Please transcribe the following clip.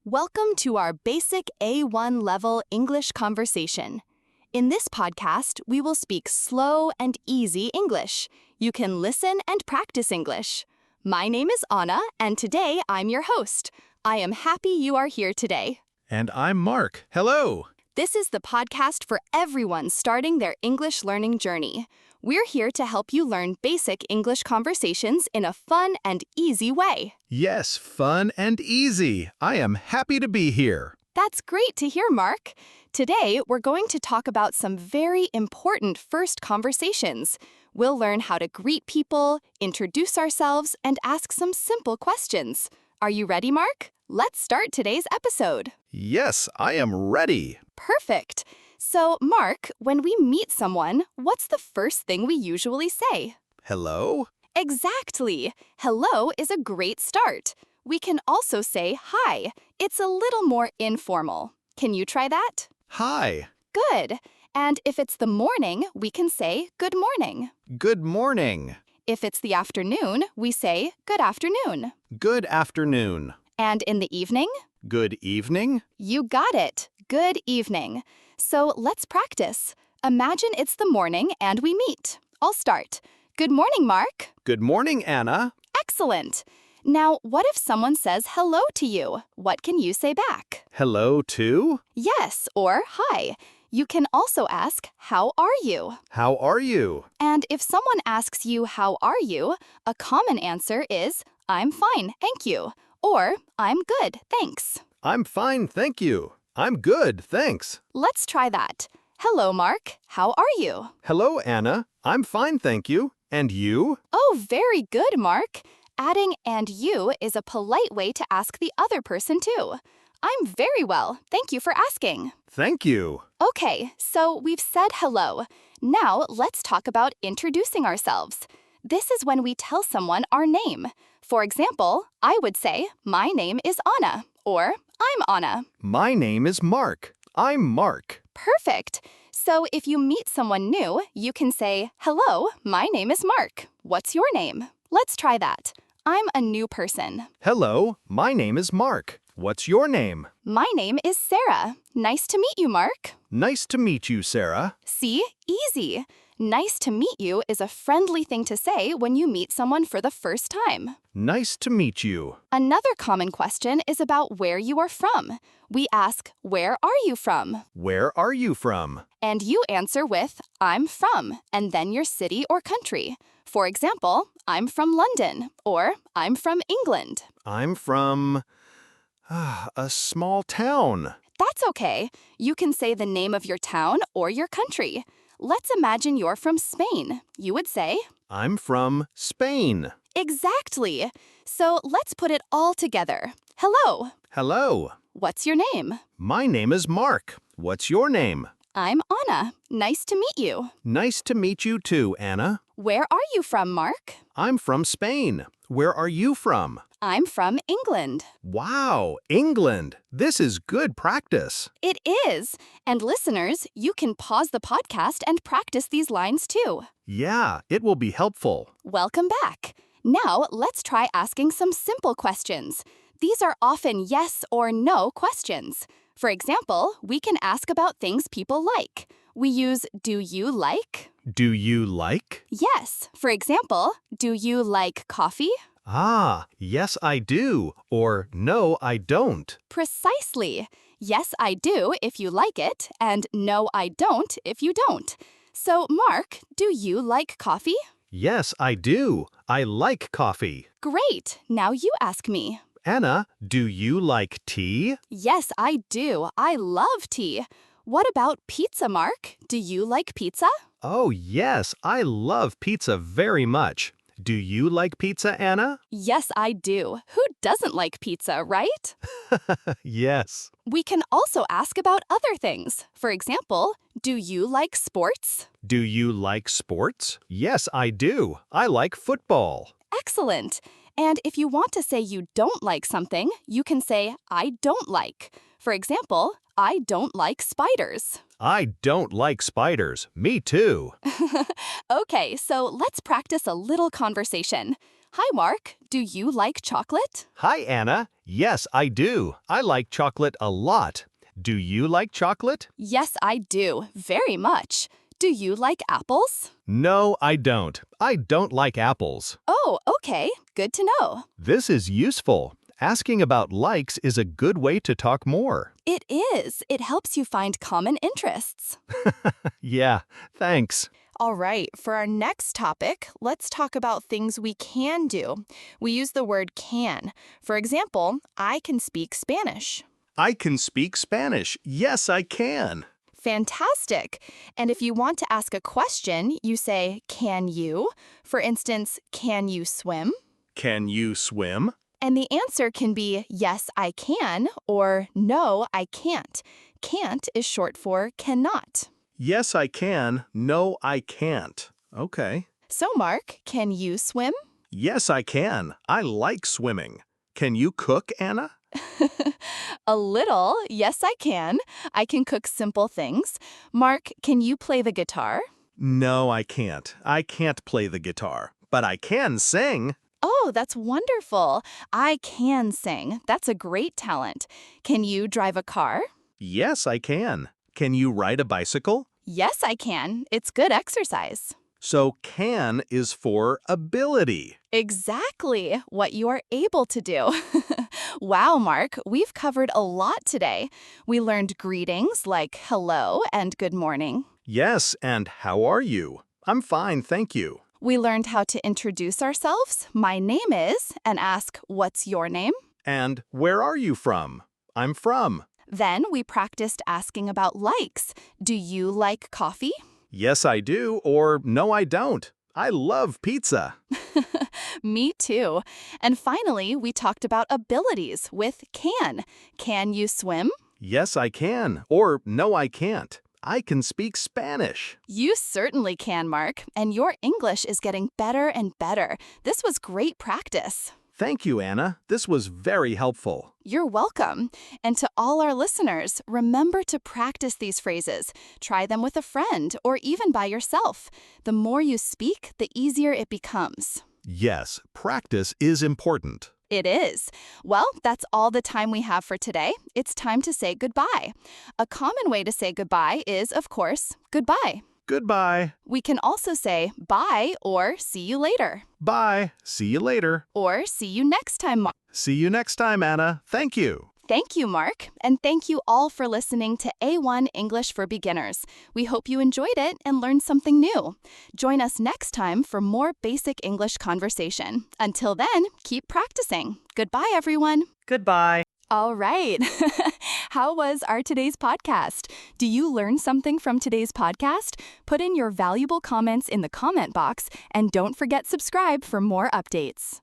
Welcome to our basic A1 level English conversation. In this podcast, we will speak slow and easy English. You can listen and practice English. My name is Anna, and today I'm your host. I am happy you are here today. And I'm Mark. Hello. This is the podcast for everyone starting their English learning journey. We're here to help you learn basic English conversations in a fun and easy way. Yes, fun and easy. I am happy to be here. That's great to hear, Mark. Today, we're going to talk about some very important first conversations. We'll learn how to greet people, introduce ourselves, and ask some simple questions. Are you ready, Mark? Let's start today's episode. Yes, I am ready. Perfect. So, Mark, when we meet someone, what's the first thing we usually say? Hello? Exactly. Hello is a great start. We can also say hi. It's a little more informal. Can you try that? Hi. Good. And if it's the morning, we can say good morning. Good morning. If it's the afternoon, we say good afternoon. Good afternoon. And in the evening? Good evening. You got it. Good evening. So let's practice. Imagine it's the morning and we meet. I'll start. Good morning, Mark. Good morning, Anna. Excellent. Now, what if someone says hello to you? What can you say back? Hello, too? Yes, or hi. You can also ask, how are you? How are you? And if someone asks you, how are you? A common answer is, I'm fine, thank you. Or, I'm good, thanks. I'm fine, thank you. I'm good, thanks. Let's try that. Hello, Mark. How are you? Hello, Anna. I'm fine, thank you. And you? Oh, very good, Mark. Adding "and you" is a polite way to ask the other person, too. I'm very well. Thank you for asking. Thank you. Okay, so we've said hello. Now, let's talk about introducing ourselves. This is when we tell someone our name. For example, I would say, my name is Anna, or I'm Anna. My name is Mark. I'm Mark. Perfect. So if you meet someone new, you can say, hello, my name is Mark. What's your name? Let's try that. I'm a new person. Hello, my name is Mark. What's your name? My name is Sarah. Nice to meet you, Mark. Nice to meet you, Sarah. See? Easy. Nice to meet you is a friendly thing to say when you meet someone for the first time. Nice to meet you. Another common question is about where you are from. We ask, where are you from? Where are you from? And you answer with, I'm from, and then your city or country. For example, I'm from London, or I'm from England. I'm from a small town. That's okay. You can say the name of your town or your country. Let's imagine you're from Spain. You would say, I'm from Spain. exactly. So let's put it all together. Hello. Hello. What's your name? My name is Mark. What's your name? I'm Anna. Nice to meet you. Nice to meet you too, Anna. Where are you from, Mark? I'm from Spain. Where are you from? I'm from England. Wow, England. This is good practice. It is. And listeners, you can pause the podcast and practice these lines too. Yeah, it will be helpful. Welcome back. Now, let's try asking some simple questions. These are often yes or no questions. For example, we can ask about things people like. We use do you like? Do you like? Yes. For example, do you like coffee? Ah, yes, I do. Or no, I don't. Precisely. Yes, I do if you like it, and no, I don't if you don't. So, Mark, do you like coffee? Yes, I do. I like coffee. Great. Now you ask me. Anna, do you like tea? Yes, I do. I love tea. What about pizza, Mark? Do you like pizza? Oh, yes, I love pizza very much. Do you like pizza, Anna? Yes, I do. Who doesn't like pizza, right? Yes. We can also ask about other things. For example, do you like sports? Do you like sports? Yes, I do. I like football. Excellent. And if you want to say you don't like something, you can say, I don't like. For example, I don't like spiders. I don't like spiders. Me too. Okay, so let's practice a little conversation. Hi, Mark. Do you like chocolate? Hi, Anna. Yes, I do. I like chocolate a lot. Do you like chocolate? Yes, I do. Very much. Do you like apples? No, I don't. I don't like apples. Oh, okay. Good to know. This is useful. Asking about likes is a good way to talk more. It is. It helps you find common interests. Yeah, thanks. All right, for our next topic, let's talk about things we can do. We use the word can. For example, I can speak Spanish. I can speak Spanish. Yes, I can. Fantastic. And if you want to ask a question, you say, can you? For instance, can you swim? Can you swim? And the answer can be, yes, I can, or no, I can't. Can't is short for cannot. Yes, I can. No, I can't. Okay. So, Mark, can you swim? Yes, I can. I like swimming. Can you cook, Anna? A little. Yes, I can. I can cook simple things. Mark, can you play the guitar? No, I can't. I can't play the guitar, but I can sing. Oh, that's wonderful. I can sing. That's a great talent. Can you drive a car? Yes, I can. Can you ride a bicycle? Yes, I can. It's good exercise. So can is for ability. Exactly what you are able to do. Wow, Mark, we've covered a lot today. We learned greetings like hello and good morning. Yes, and how are you? I'm fine, thank you. We learned how to introduce ourselves, my name is, and ask, what's your name? And where are you from? I'm from. Then we practiced asking about likes. Do you like coffee? Yes, I do, or no, I don't. I love pizza. Me too. And finally, we talked about abilities with can. Can you swim? Yes, I can, or no, I can't. I can speak Spanish. You certainly can, Mark, and your English is getting better and better. This was great practice. Thank you, Anna. This was very helpful. You're welcome. And to all our listeners, remember to practice these phrases. Try them with a friend or even by yourself. The more you speak, the easier it becomes. Yes, practice is important. It is. Well, that's all the time we have for today. It's time to say goodbye. A common way to say goodbye is, of course, goodbye. Goodbye. We can also say bye or see you later. Bye. See you later. Or see you next time, Mark. See you next time, Anna. Thank you. Thank you, Mark. And thank you all for listening to A1 English for Beginners. We hope you enjoyed it and learned something new. Join us next time for more basic English conversation. Until then, keep practicing. Goodbye, everyone. Goodbye. All right. How was our today's podcast? Do you learn something from today's podcast? Put in your valuable comments in the comment box and don't forget subscribe for more updates.